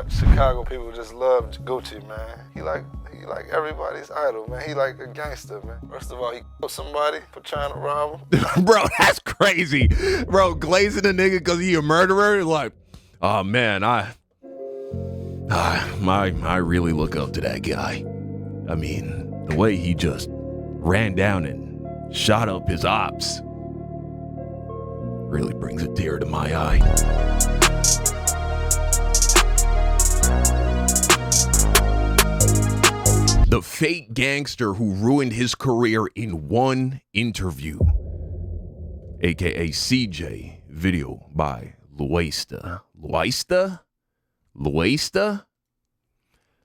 Chicago people just love Gucci, man. He like everybody's idol, man. He like a gangster, man. First of all, he killed somebody for trying to rob him. Bro, that's crazy. Bro, glazing a nigga because he a murderer? Like, oh man, I really look up to that guy. I mean, the way he just ran down and shot up his ops really brings a tear to my eye. The fake gangster who ruined his career in one interview, aka CJ, video by Luesta. Luesta?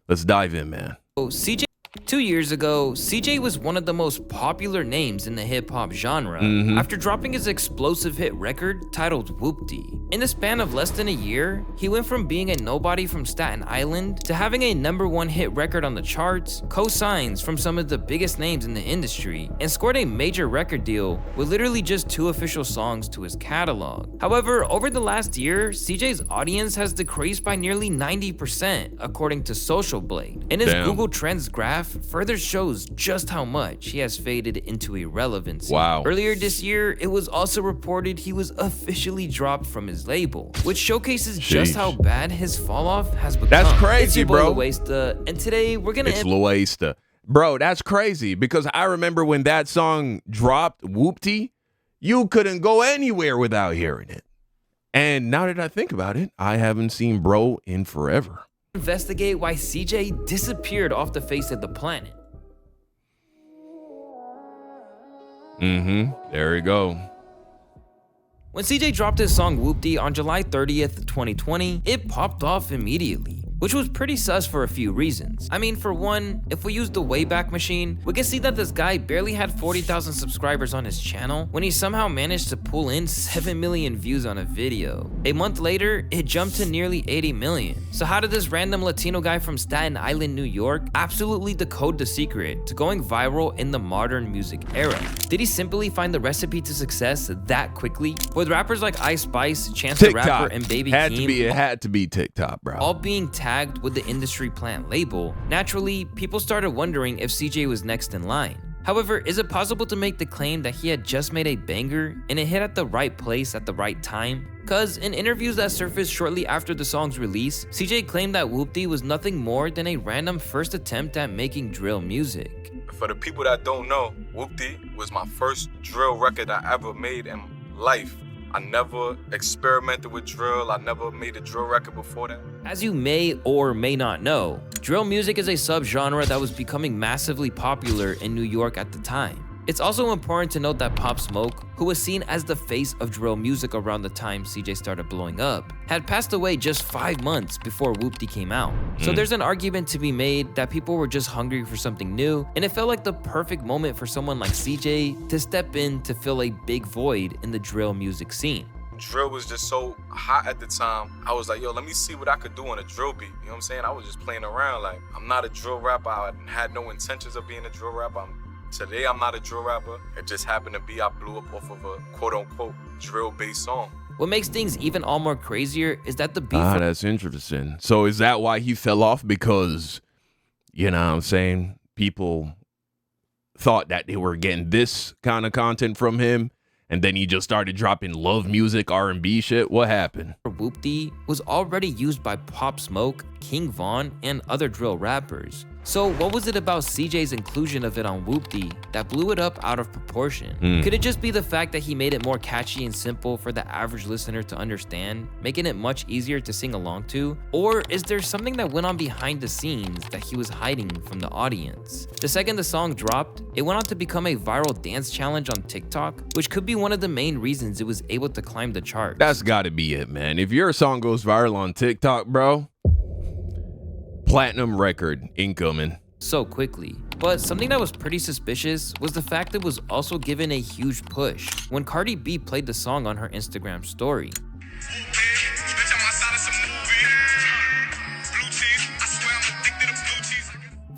Let's dive in, man. CJ, 2 years ago, CJ was one of the most popular names in the hip-hop genre after dropping his explosive hit record titled Whoopty. In the span of less than a year, he went from being a nobody from Staten Island to having a #1 hit record on the charts, co-signs from some of the biggest names in the industry, and scored a major record deal with literally just 2 official songs to his catalog. However, over the last year, CJ's audience has decreased by nearly 90%, according to Social Blade. And his Google Trends graph further shows just how much he has faded into irrelevancy. Wow. Earlier this year, it was also reported he was officially dropped from his label, which showcases just how bad his fall off has become. That's crazy, it's your boy bro. Luesta, and today we're gonna It's Luesta. Bro, that's crazy because I remember when that song dropped, Whoopty, you couldn't go anywhere without hearing it. And now that I think about it, I haven't seen bro in forever. Investigate why CJ disappeared off the face of the planet. There we go. When CJ dropped his song Whoopty on July 30th, 2020, it popped off immediately, which was pretty sus for a few reasons. I mean, for one, if we use the Wayback Machine, we can see that this guy barely had 40,000 subscribers on his channel when he somehow managed to pull in 7 million views on a video. A month later, it jumped to nearly 80 million. So how did this random Latino guy from Staten Island, New York, absolutely decode the secret to going viral in the modern music era? Did he simply find the recipe to success that quickly? With rappers like Ice Spice, Chance the Rapper, and Baby Keem, it had to be TikTok, bro. all being tagged with the industry plant label, naturally, people started wondering if CJ was next in line. However, is it possible to make the claim that he had just made a banger and it hit at the right place at the right time? Cause in interviews that surfaced shortly after the song's release, CJ claimed that Whoopty was nothing more than a random first attempt at making drill music. For the people that don't know, Whoopty was my first drill record I ever made in life. I never experimented with drill. I never made a drill record before that. As you may or may not know, drill music is a subgenre that was becoming massively popular in New York at the time. It's also important to note that Pop Smoke, who was seen as the face of drill music around the time CJ started blowing up, had passed away just 5 months before Whoopty came out. So there's an argument to be made that people were just hungry for something new, and it felt like the perfect moment for someone like CJ to step in to fill a big void in the drill music scene. Drill was just so hot at the time. I was like, yo, let me see what I could do on a drill beat. You know what I'm saying? I was just playing around. Like, I'm not a drill rapper. I had no intentions of being a drill rapper. Today, I'm not a drill rapper. It just happened to be I blew up off of a quote-unquote drill-based song. What makes things even all more crazier is that the beat That's interesting. So is that why he fell off? Because, you know what I'm saying, people thought that they were getting this kind of content from him, and then he just started dropping love music, R&B shit? What happened? Whoopty was already used by Pop Smoke, King Von, and other drill rappers. So what was it about CJ's inclusion of it on Whoopty that blew it up out of proportion? Could it just be the fact that he made it more catchy and simple for the average listener to understand, making it much easier to sing along to? Or is there something that went on behind the scenes that he was hiding from the audience? The second the song dropped, it went on to become a viral dance challenge on TikTok, which could be one of the main reasons it was able to climb the charts. That's gotta be it, man. If your song goes viral on TikTok, bro, platinum record incoming so quickly. But something that was pretty suspicious was the fact it was also given a huge push when Cardi B played the song on her Instagram story.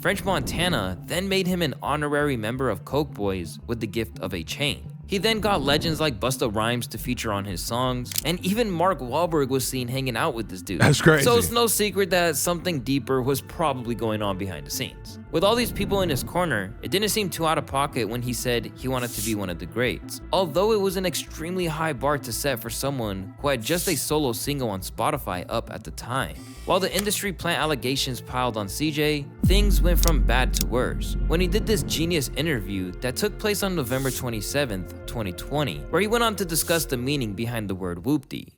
French Montana then made him an honorary member of Coke Boys with the gift of a chain. He then got legends like Busta Rhymes to feature on his songs, and even Mark Wahlberg was seen hanging out with this dude. That's crazy. So it's no secret that something deeper was probably going on behind the scenes. With all these people in his corner, it didn't seem too out of pocket when he said he wanted to be one of the greats. Although it was an extremely high bar to set for someone who had just a solo single on Spotify up at the time. While the industry plant allegations piled on CJ, things went from bad to worse when he did this genius interview that took place on November 27th, 2020, where he went on to discuss the meaning behind the word Whoopty.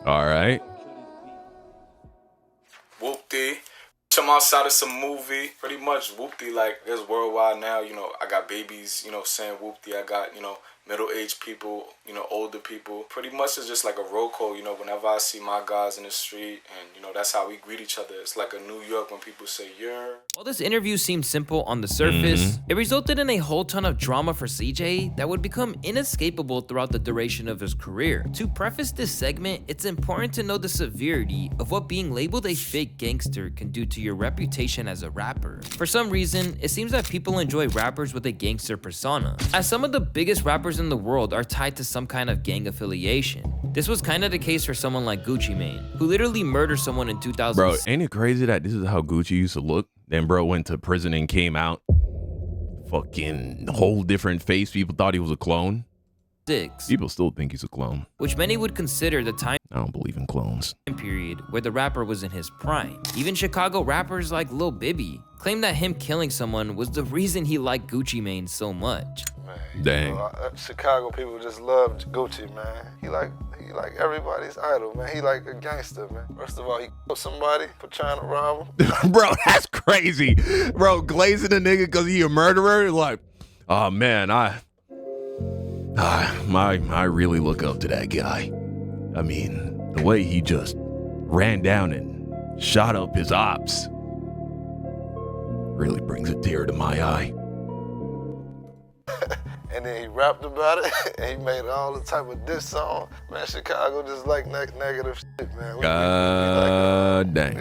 All right. Whoopty. I'm outside of some movie. Pretty much Whoopty, like, it's worldwide now. You know, I got babies, you know, saying Whoopty. I got, you know, middle-aged people, you know, older people. Pretty much it's just like a roll call, you know, whenever I see my guys in the street, and, you know, that's how we greet each other. It's like a New York when people say, yeah. While this interview seemed simple on the surface, it resulted in a whole ton of drama for CJ that would become inescapable throughout the duration of his career. To preface this segment, it's important to know the severity of what being labeled a fake gangster can do to your reputation as a rapper. For some reason, it seems that people enjoy rappers with a gangster persona, as some of the biggest rappers in the world are tied to some kind of gang affiliation. This was kind of the case for someone like Gucci Mane, who literally murdered someone in 2000. Bro, ain't it crazy that this is how Gucci used to look? Then bro went to prison and came out. Fucking whole different face. People thought he was a clone. People still think he's a clone. Which many would consider the time I don't believe in clones. period where the rapper was in his prime. Even Chicago rappers like Lil Bibby claim that him killing someone was the reason he liked Gucci Mane so much. Man, Dang. you know, Chicago people just loved Gucci, man. He like everybody's idol, man. He like a gangster, man. First of all, he killed somebody for trying to rob him. Bro, that's crazy. Bro, glazing a nigga because he a murderer? Like, oh man, I really look up to that guy. I mean, the way he just ran down and shot up his ops really brings a tear to my eye. And then he rapped about it, and he made all the type of diss song. Man, Chicago just like negative shit, man. We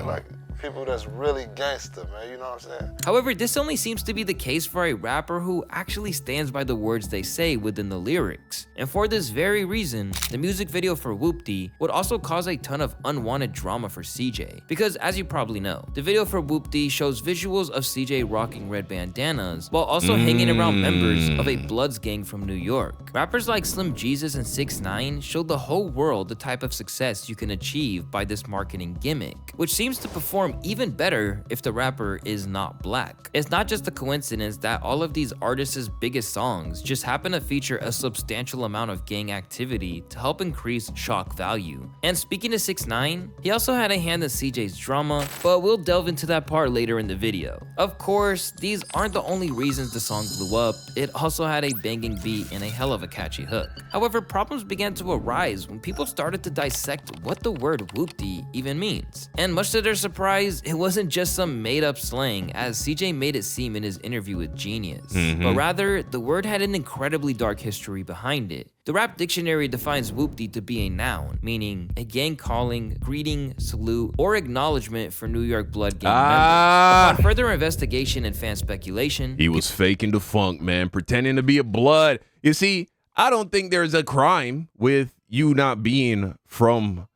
like people that's really gangster, man. You know what I'm saying? However, this only seems to be the case for a rapper who actually stands by the words they say within the lyrics. And for this very reason, the music video for Whoopty would also cause a ton of unwanted drama for CJ. Because as you probably know, the video for Whoopty shows visuals of CJ rocking red bandanas while also hanging around members of a Bloods gang from New York. Rappers like Slim Jesus and 6ix9ine showed the whole world the type of success you can achieve by this marketing gimmick, which seems to perform even better if the rapper is not black. It's not just a coincidence that all of these artists' biggest songs just happen to feature a substantial amount of gang activity to help increase shock value. And speaking of 6ix9ine, he also had a hand in CJ's drama, but we'll delve into that part later in the video. Of course, these aren't the only reasons the song blew up. It also had a banging beat and a hell of a catchy hook. However, problems began to arise when people started to dissect what the word Whoopty even means. And much to their surprise, it wasn't just some made-up slang, as CJ made it seem in his interview with Genius, but rather, the word had an incredibly dark history behind it. The Rap Dictionary defines Whoopty to be a noun, meaning a gang calling, greeting, salute, or acknowledgement for New York Blood gang members. Upon further investigation and fan speculation, He was faking the funk, man, pretending to be a Blood. You see, I don't think there's a crime with you not being from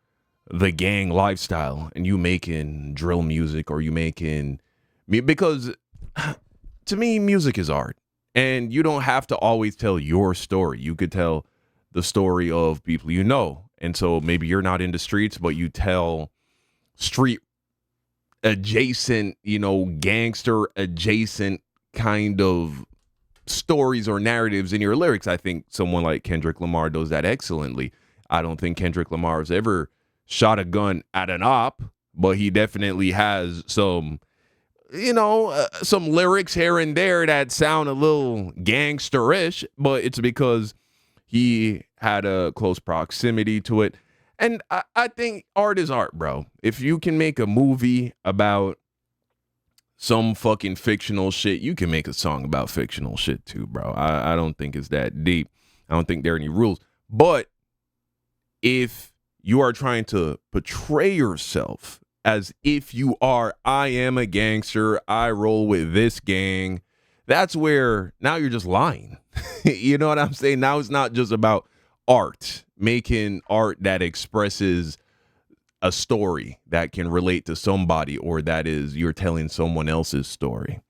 the gang lifestyle and you making drill music or you making because to me music is art and you don't have to always tell your story. You could tell the story of people you know, and so maybe you're not in the streets but you tell street adjacent, you know, gangster adjacent kind of stories or narratives in your lyrics. I think someone like Kendrick Lamar does that excellently. I don't think Kendrick Lamar has ever shot a gun at an op, but he definitely has some, you know, some lyrics here and there that sound a little gangsterish, but it's because he had a close proximity to it. And I think art is art, bro. If you can make a movie about some fucking fictional shit, you can make a song about fictional shit too, bro. I don't think it's that deep. I don't think there are any rules. But if you are trying to portray yourself as if you are, I am a gangster, I roll with this gang, that's where now you're just lying. You know what I'm saying? Now it's not just about art, making art that expresses a story that can relate to somebody, or that is you're telling someone else's story.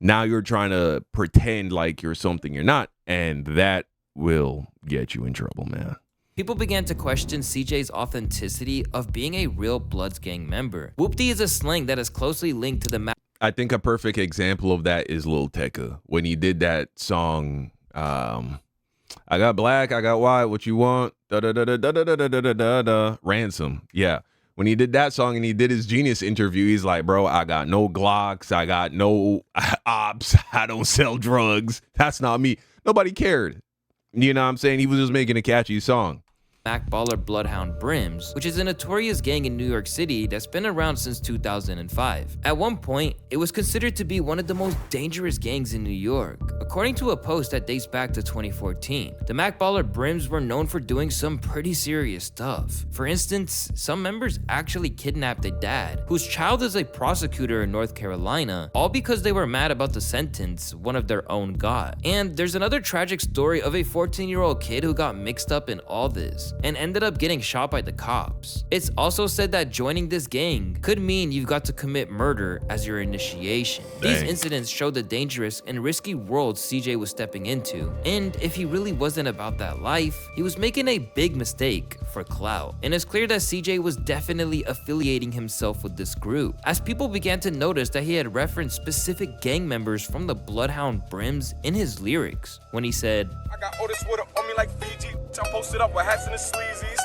Now you're trying to pretend like you're something you're not, and that will get you in trouble, man. People began to question CJ's authenticity of being a real Bloods gang member. Whoopty is a slang that is closely linked to the I think a perfect example of that is Lil Tecca when he did that song. I got black, I got white, what you want? Da da da da da da da da da da da. Ransom. Yeah. When he did that song and he did his Genius interview, he's like, bro, I got no Glocks, I got no ops, I don't sell drugs. That's not me. Nobody cared. You know what I'm saying? He was just making a catchy song. Mac Baller Bloodhound Brims, which is a notorious gang in New York City that's been around since 2005. At one point, it was considered to be one of the most dangerous gangs in New York. According to a post that dates back to 2014, the Mac Baller Brims were known for doing some pretty serious stuff. For instance, some members actually kidnapped a dad, whose child is a prosecutor in North Carolina, all because they were mad about the sentence one of their own got. And there's another tragic story of a 14-year-old kid who got mixed up in all this and ended up getting shot by the cops. It's also said that joining this gang could mean you've got to commit murder as your initiation. These incidents show the dangerous and risky world CJ was stepping into, and if he really wasn't about that life, he was making a big mistake for clout. And it's clear that CJ was definitely affiliating himself with this group, as people began to notice that he had referenced specific gang members from the Bloodhound Brims in his lyrics, when he said, I got all this water on me like Fiji. I posted up with hats and the sleazies.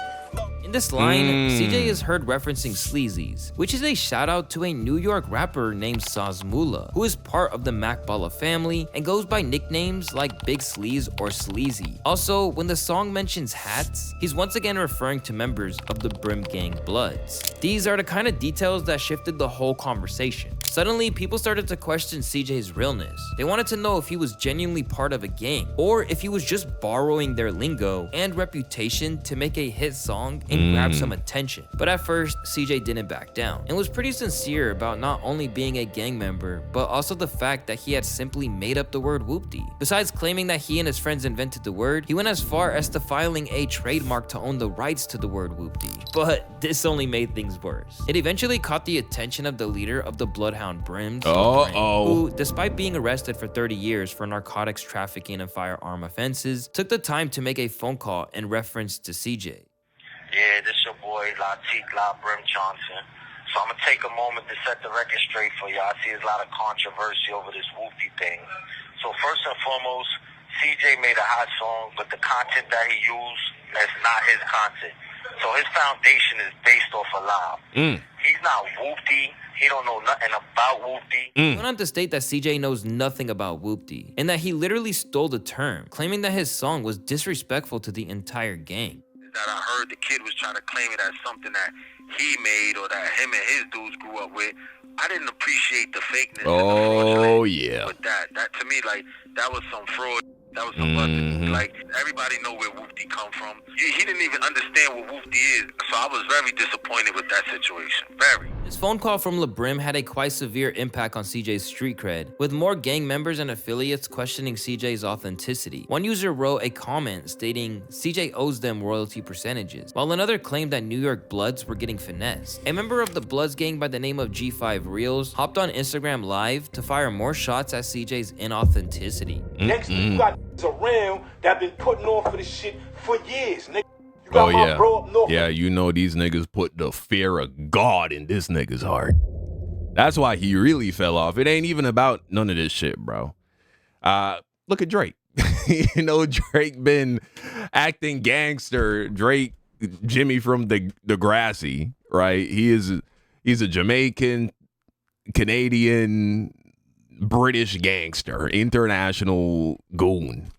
in this line, CJ is heard referencing sleazies, which is a shout out to a New York rapper named Sazmula, who is part of the Mac Baller family and goes by nicknames like Big Sleaze or Sleazy. Also, when the song mentions hats, he's once again referring to members of the Brim Gang Bloods. These are the kind of details that shifted the whole conversation. Suddenly, people started to question CJ's realness. They wanted to know if he was genuinely part of a gang, or if he was just borrowing their lingo and reputation to make a hit song and grab some attention. But at first, CJ didn't back down and was pretty sincere about not only being a gang member, but also the fact that he had simply made up the word Whoopty. Besides claiming that he and his friends invented the word, he went as far as to filing a trademark to own the rights to the word Whoopty. But this only made things worse. It eventually caught the attention of the leader of the Bloodhound Brims, who, despite being arrested for 30 years for narcotics trafficking and firearm offenses, took the time to make a phone call in reference to CJ. Yeah, this your boy, Latik La Brim Johnson. So I'm going to take a moment to set the record straight for you. I see there's a lot of controversy over this Whoopty thing. So first and foremost, CJ made a hot song, but the content that he used is not his content. So his foundation is based off a lie. He's not Whoopty. He don't know nothing about Whoopty. He went on to state that CJ knows nothing about Whoopty, and that he literally stole the term, claiming that his song was disrespectful to the entire gang. That I heard the kid was trying to claim it as something that he made or that him and his dudes grew up with. I didn't appreciate the fakeness. Oh, yeah. But that to me, like, that was some fraud. That was some busted. Like, everybody know where Whoopty come from. He didn't even understand what Whoopty is. So I was very disappointed with that situation. Very. This phone call from LeBrim had a quite severe impact on CJ's street cred, with more gang members and affiliates questioning CJ's authenticity. One user wrote a comment stating CJ owes them royalty percentages, while another claimed that New York Bloods were getting finessed. A member of the Bloods gang by the name of G5 Reels hopped on Instagram Live to fire more shots at CJ's inauthenticity. Next, you got around that been putting on for this shit for years, nigga. Oh, yeah. Yeah, you know these niggas put the fear of God in this nigga's heart. That's why he really fell off. It ain't even about none of this shit, bro. Look at Drake. You know, Drake been acting gangster. Drake, Jimmy from the Degrassi, right? He's a Jamaican, Canadian, British gangster, international goon.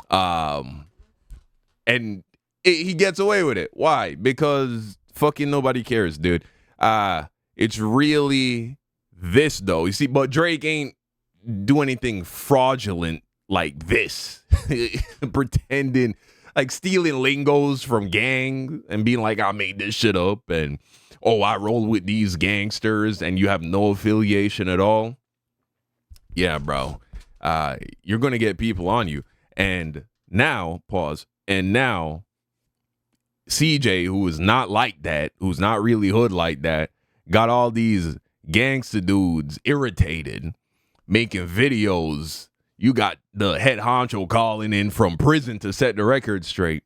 And he gets away with it. Why? Because fucking nobody cares, dude. It's really this, though. You see, but Drake ain't do anything fraudulent like this. Pretending, like stealing lingos from gang and being like, I made this shit up and, oh, I roll with these gangsters and you have no affiliation at all. Yeah, bro. you're going to get people on you. And now, pause, and now CJ, who is not like that, who's not really hood like that, got all these gangster dudes irritated, making videos. You got the head honcho calling in from prison to set the record straight.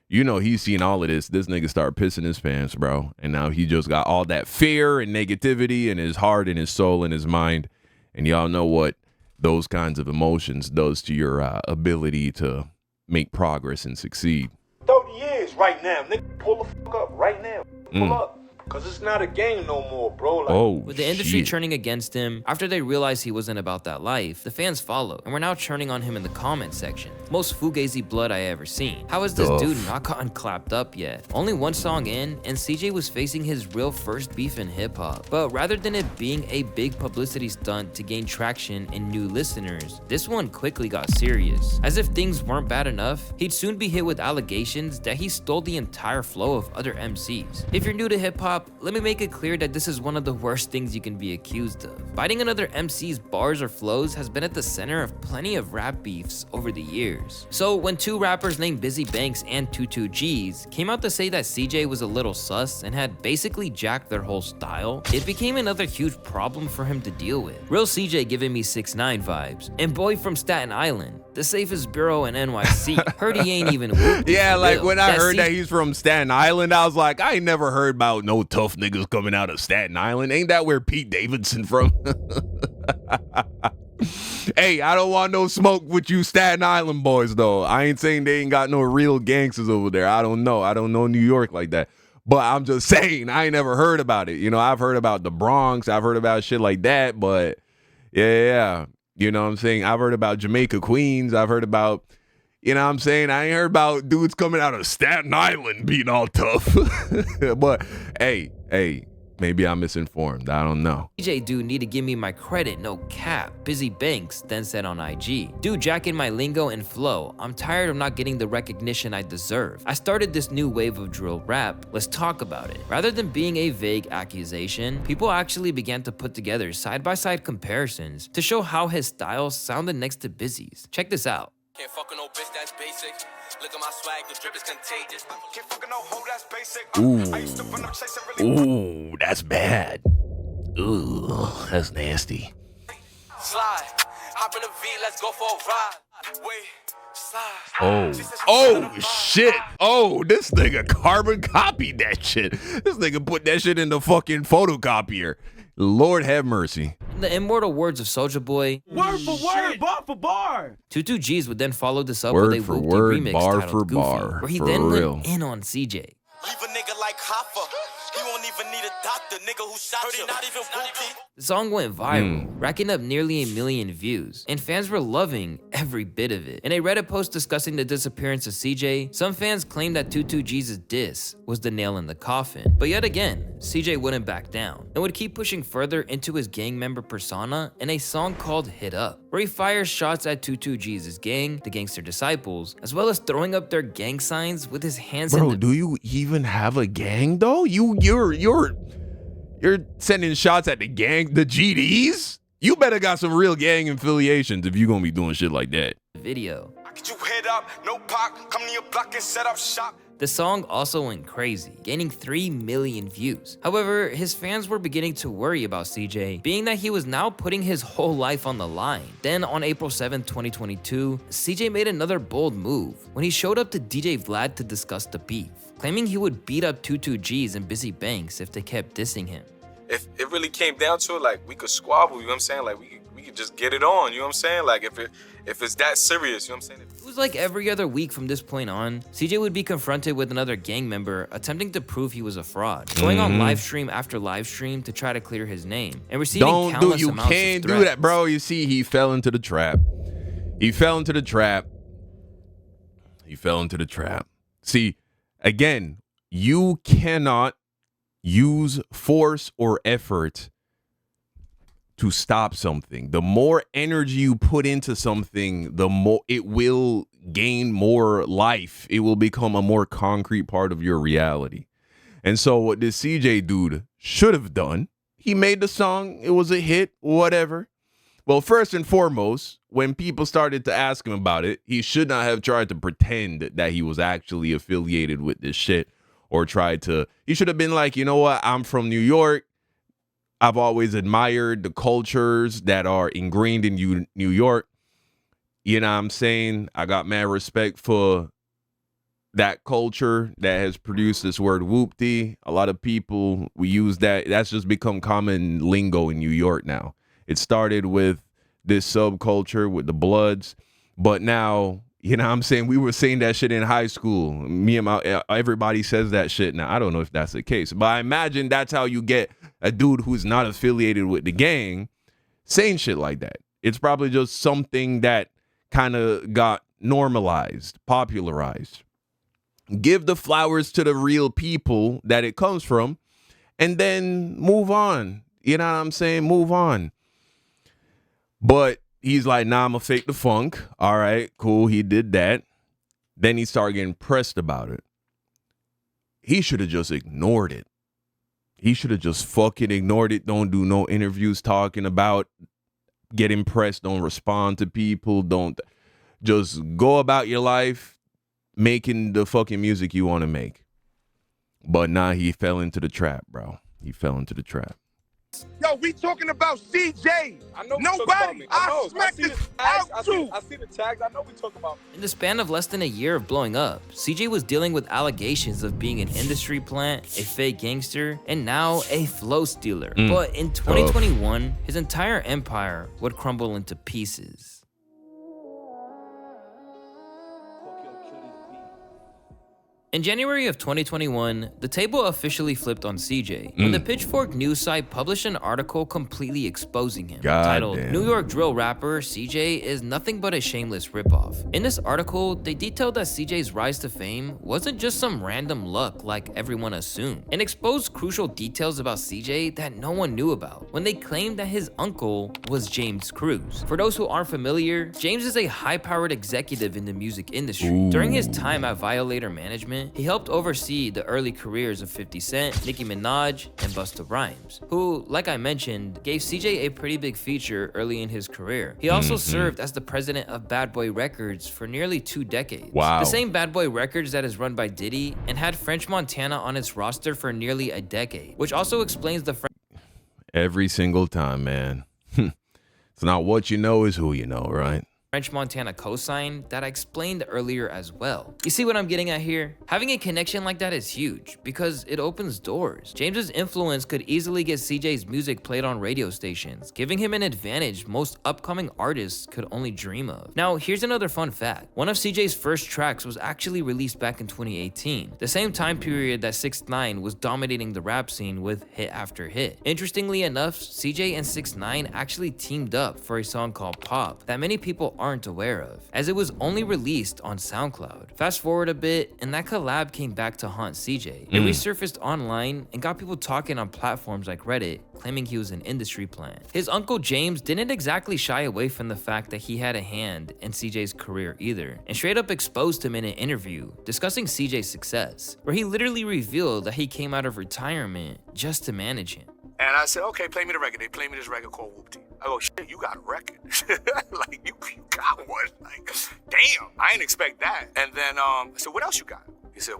You know he's seen all of this. This nigga start pissing his pants, bro. And now he just got all that fear and negativity in his heart and his soul and his mind. And y'all know what those kinds of emotions does to your ability to make progress and succeed. 30 years right now. Nigga, pull the fuck up right now. Pull up. Because it's not a game no more, bro. Like, with the industry turning against him, after they realized he wasn't about that life, the fans followed, and were now churning on him in the comment section. Most fugazi blood I ever seen. How has this dude not gotten clapped up yet? Only one song in, and CJ was facing his real first beef in hip-hop. But rather than it being a big publicity stunt to gain traction and new listeners, this one quickly got serious. As if things weren't bad enough, he'd soon be hit with allegations that he stole the entire flow of other MCs. If you're new to hip-hop, let me make it clear that this is one of the worst things you can be accused of. Biting another MC's bars or flows has been at the center of plenty of rap beefs over the years. So when two rappers named Busy Banks and 22Gs came out to say that CJ was a little sus and had basically jacked their whole style, it became another huge problem for him to deal with. Real CJ giving me 6ix9ine vibes, and boy from Staten Island, the safest bureau in NYC. Heard he ain't even Whoopty. Yeah, like real. when I heard that he's from Staten Island, I was like, I ain't never heard about no tough niggas coming out of Staten Island. Ain't that where Pete Davidson from? Hey, I don't want no smoke with you Staten Island boys, though. I ain't saying they ain't got no real gangsters over there. I don't know. I don't know New York like that. But I'm just saying, I ain't never heard about it. You know, I've heard about the Bronx. I've heard about shit like that. But yeah. You know what I'm saying? I've heard about Jamaica, Queens. I've heard about, you know what I'm saying? I ain't heard about dudes coming out of Staten Island being all tough. But hey, maybe I'm misinformed. I don't know. DJ dude need to give me my credit, no cap. Busy Banks then said on IG, dude jacking my lingo and flow. I'm tired of not getting the recognition I deserve. I started this new wave of drill rap. Let's talk about it. Rather than being a vague accusation, people actually began to put together side-by-side comparisons to show how his style sounded next to Busy's. Check this out. Can't fuck no bitch, that's basic. Look at my swag, the drip is contagious. Can't fuck no hoe, that's basic. I used to run up chasing really. Ooh, that's bad. Ooh, that's nasty. Slide, hop in the V, let's go for a ride. Wait, slide. Oh shit. Oh, this nigga carbon copied that shit. This nigga put that shit in the fucking photocopier. Lord have mercy. In the immortal words of Soulja Boy, word for word, bar for bar. 22Gs would then follow this up Word with a for Whoopty word, remix bar titled for Goofy, bar, where he for then real. went in on CJ. Leave a nigga like Hoffa. He won't even need a doctor, nigga who shot you. Not even Whoopty. The song went viral, racking up nearly 1 million views, and fans were loving every bit of it. In a Reddit post discussing the disappearance of CJ, some fans claimed that 22G's diss was the nail in the coffin. But yet again, CJ wouldn't back down, and would keep pushing further into his gang member persona in a song called Hit Up, where he fires shots at 22G's gang, the Gangster disciples, as well as throwing up their gang signs with his hands in Bro, the— do you even have a gang though? You're sending shots at the gang, the GDs? You better got some real gang affiliations if you gonna be doing shit like that. video. Get you head up, no pop, come to your block and set up shop. The song also went crazy, gaining 3 million views. However, his fans were beginning to worry about CJ, being that he was now putting his whole life on the line. Then on April 7th, 2022, CJ made another bold move when he showed up to DJ Vlad to discuss the beef, claiming he would beat up 22Gs and Busy Banks if they kept dissing him. If it really came down to it, like, we could squabble, you know what I'm saying? Like, we could just get it on, you know what I'm saying? Like, if it's that serious, you know what I'm saying? It was like every other week from this point on, CJ would be confronted with another gang member attempting to prove he was a fraud, going on live stream after live stream to try to clear his name, and receiving countless amounts of threats. You can't do that, bro. You see, he fell into the trap. He fell into the trap. See, again, you cannot use force or effort to stop something. The more energy you put into something, the more it will gain more life. It will become a more concrete part of your reality. And so what this CJ dude should have done, he made the song, it was a hit, whatever. Well, first and foremost, when people started to ask him about it, he should not have tried to pretend that he was actually affiliated with this shit or he should have been like, you know what? I'm from New York. I've always admired the cultures that are ingrained in New York. You know what I'm saying? I got mad respect for that culture that has produced this word whoopty. A lot of people, we use that. That's just become common lingo in New York now. It started with this subculture with the Bloods, but now, you know what I'm saying, we were saying that shit in high school. Everybody says that shit now. I don't know if that's the case, but I imagine that's how you get a dude who's not affiliated with the gang saying shit like that. It's probably just something that kind of got normalized, popularized. Give the flowers to the real people that it comes from, and then move on. You know what I'm saying? Move on. But he's like, nah, I'm gonna fake the funk. All right, cool. He did that. Then he started getting pressed about it. He should have just ignored it. He should have just fucking ignored it. Don't do no interviews talking about getting pressed. Don't respond to people. Don't just go about your life making the fucking music you want to make. But nah, he fell into the trap, bro. He fell into the trap. Yo, we talking about CJ. I know Nobody. I smacked this out too. I see the tags. I know we talk about. In the span of less than a year of blowing up, CJ was dealing with allegations of being an industry plant, a fake gangster, and now a flow stealer. But in 2021, his entire empire would crumble into pieces. In January of 2021, the table officially flipped on CJ when the Pitchfork news site published an article completely exposing him, titled, "New York drill rapper CJ is nothing but a shameless ripoff." In this article, they detailed that CJ's rise to fame wasn't just some random luck like everyone assumed, and exposed crucial details about CJ that no one knew about when they claimed that his uncle was James Cruz. For those who aren't familiar, James is a high-powered executive in the music industry. During his time at Violator Management, he helped oversee the early careers of 50 Cent, Nicki Minaj, and Busta Rhymes, who, like I mentioned, gave CJ a pretty big feature early in his career. He also served as the president of Bad Boy Records for nearly 2 decades. Wow. The same Bad Boy Records that is run by Diddy and had French Montana on its roster for nearly a decade, which also explains the Every single time, man. It's not what you know, is who you know, right? French Montana cosign that I explained earlier as well. You see what I'm getting at here? Having a connection like that is huge because it opens doors. James's influence could easily get CJ's music played on radio stations, giving him an advantage most upcoming artists could only dream of. Now, here's another fun fact. One of CJ's first tracks was actually released back in 2018, the same time period that 6ix9ine was dominating the rap scene with hit after hit. Interestingly enough, CJ and 6ix9ine actually teamed up for a song called Pop that many people aren't aware of, as it was only released on SoundCloud. Fast forward a bit, and that collab came back to haunt CJ. It resurfaced online and got people talking on platforms like Reddit, claiming he was an industry plant. His uncle James didn't exactly shy away from the fact that he had a hand in CJ's career either, and straight up exposed him in an interview discussing CJ's success, where he literally revealed that he came out of retirement just to manage him. And I said, okay, play me the record. They play me this record called Whoopty. I go, shit, you got a record. Like, you got one. Like, damn, I ain't expect that. And then I said, what else you got? He said,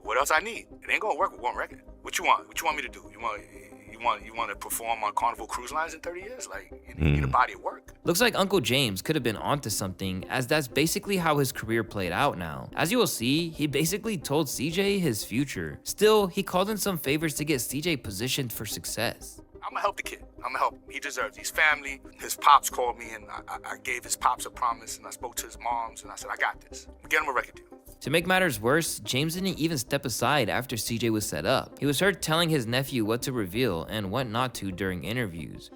what else I need? It ain't gonna work with one record. What you want? What you want me to do? You want to perform on Carnival Cruise Lines in 30 years? Like, you need a body of work. Looks like Uncle James could have been onto something, as that's basically how his career played out now. As you will see, he basically told CJ his future. Still, he called in some favors to get CJ positioned for success. I'm gonna help the kid. I'm gonna help him. He deserves it. He's family. His pops called me, and I gave his pops a promise, and I spoke to his moms, and I said, I got this. Get him a record deal. To make matters worse, James didn't even step aside after CJ was set up. He was heard telling his nephew what to reveal and what not to during interviews.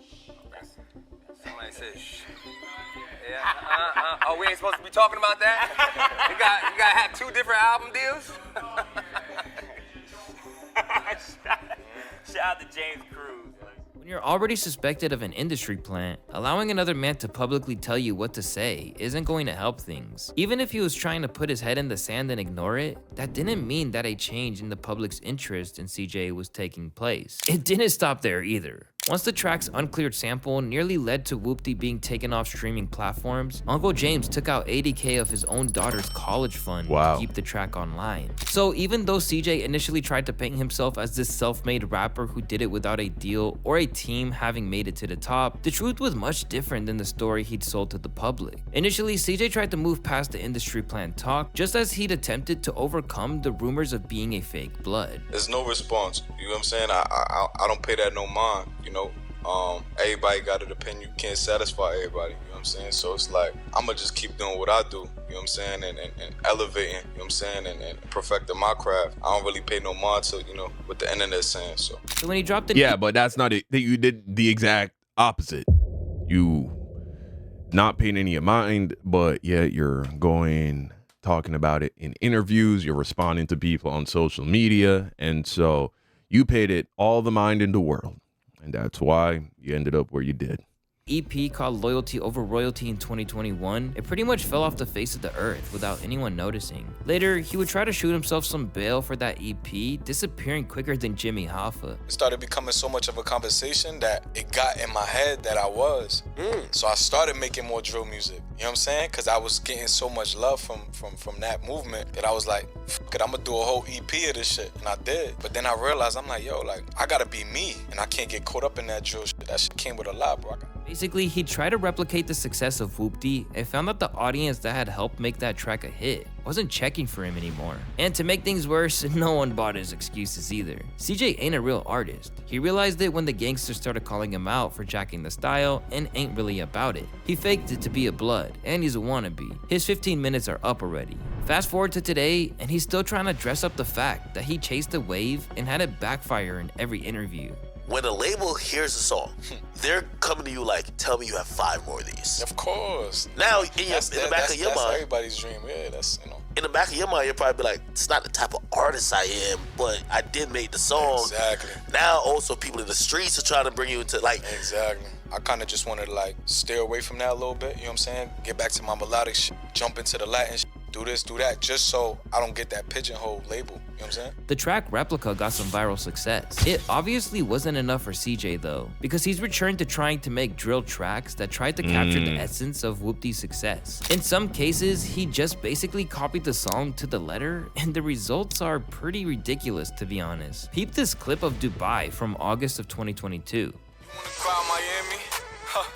Somebody said, shh. Yeah, oh, we ain't supposed to be talking about that? You gotta have 2 different album deals? Shout out to James Cruz. When you're already suspected of an industry plant, allowing another man to publicly tell you what to say isn't going to help things. Even if he was trying to put his head in the sand and ignore it, that didn't mean that a change in the public's interest in CJ was taking place. It didn't stop there either. Once the track's uncleared sample nearly led to Whoopty being taken off streaming platforms, Uncle James took out $80K of his own daughter's college fund to keep the track online. So even though CJ initially tried to paint himself as this self-made rapper who did it without a deal or a team having made it to the top, the truth was much different than the story he'd sold to the public. Initially, CJ tried to move past the industry plan talk, just as he'd attempted to overcome the rumors of being a fake blood. There's no response. You know what I'm saying? I don't pay that no mind. You know, everybody got an opinion. You can't satisfy everybody. You know what I'm saying? So it's like I'ma just keep doing what I do. You know what I'm saying? And elevating. You know what I'm saying? And perfecting my craft. I don't really pay no mind to what the internet's saying. So when he dropped the but that's not it. You did the exact opposite. You not paying any mind, but yet you're talking about it in interviews. You're responding to people on social media, and so you paid it all the mind in the world. And that's why you ended up where you did. EP called Loyalty Over Royalty in 2021, it pretty much fell off the face of the earth without anyone noticing. Later, he would try to shoot himself some bail for that EP, disappearing quicker than Jimmy Hoffa. It started becoming so much of a conversation that it got in my head that I was. So I started making more drill music. You know what I'm saying? Because I was getting so much love from that movement that I was like, fuck it, I'm gonna do a whole EP of this shit. And I did. But then I realized, I'm like, yo, like, I gotta be me. And I can't get caught up in that drill shit. That shit came with a lot, bro. Basically, he tried to replicate the success of Whoopty and found that the audience that had helped make that track a hit wasn't checking for him anymore. And to make things worse, no one bought his excuses either. CJ ain't a real artist. He realized it when the Gangster started calling him out for jacking the style and ain't really about it. He faked it to be a blood, and he's a wannabe. His 15 minutes are up already. Fast forward to today, and he's still trying to dress up the fact that he chased a wave and had it backfire in every interview. When a label hears a song, they're coming to you like, tell me you have 5 more of these. Of course. Now, in the back of your mind, that's everybody's dream. Yeah, that's, in the back of your mind, you'll probably be like, it's not the type of artist I am, but I did make the song. Exactly. Now, also, people in the streets are trying to bring you into, like... Exactly. I kind of just wanted to, like, stay away from that a little bit, you know what I'm saying? Get back to my melodic shit, jump into the Latin shit, do this, do that, just so I don't get that pigeonhole label, you know what I'm saying? The track Replica got some viral success. It obviously wasn't enough for CJ though, because he's returned to trying to make drill tracks that tried to capture the essence of Whoopty's success. In some cases, he just basically copied the song to the letter, and the results are pretty ridiculous to be honest. Peep this clip of Dubai from August of 2022. You wanna cry Miami? Huh.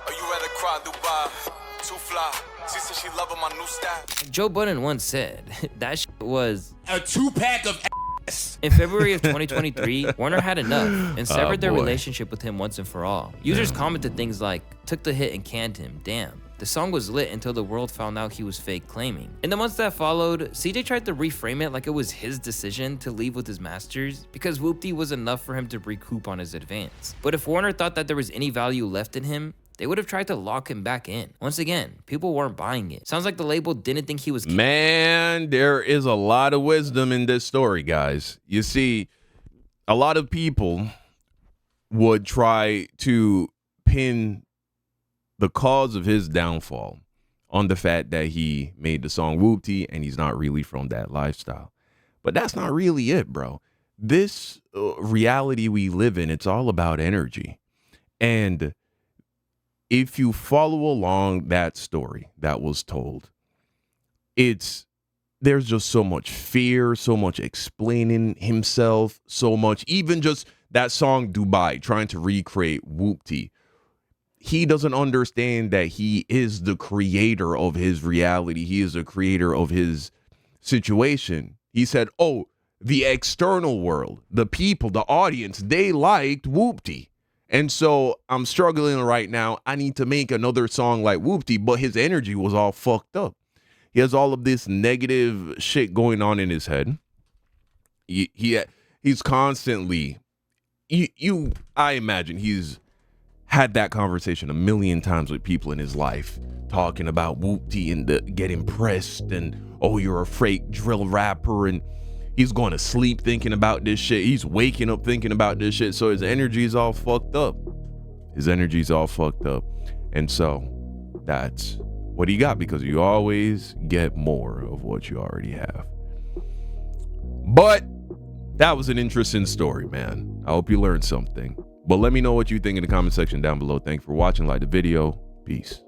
Or you rather cry Dubai? Too fly. She said she loving my new style. Joe Budden once said, that shit was a 2-pack of ass. In February of 2023, Warner had enough and severed their relationship with him once and for all. Users commented things like, took the hit and canned him, damn. The song was lit until the world found out he was fake claiming. In the months that followed, CJ tried to reframe it like it was his decision to leave with his masters because Whoopty was enough for him to recoup on his advance. But if Warner thought that there was any value left in him, they would have tried to lock him back in. Once again, people weren't buying it. Sounds like the label didn't think he was... Man, there is a lot of wisdom in this story, guys. You see, a lot of people would try to pin the cause of his downfall on the fact that he made the song Whoopty and he's not really from that lifestyle. But that's not really it, bro. This reality we live in, it's all about energy. And if you follow along that story that was told, there's just so much fear, so much explaining himself, so much, even just that song Dubai, trying to recreate Whoopty. He doesn't understand that he is the creator of his reality. He is the creator of his situation. He said, oh, the external world, the people, the audience, they liked Whoopty. And so I'm struggling right now. I need to make another song like Whoopty, but his energy was all fucked up. He has all of this negative shit going on in his head. He's constantly, I imagine he's had that conversation a million times with people in his life, talking about Whoopty and get impressed and, oh, you're a fake drill rapper, and he's going to sleep thinking about this shit. He's waking up thinking about this shit. So his energy is all fucked up. And so that's what he got, because you always get more of what you already have. But that was an interesting story, man. I hope you learned something. But let me know what you think in the comment section down below. Thanks for watching. Like the video. Peace.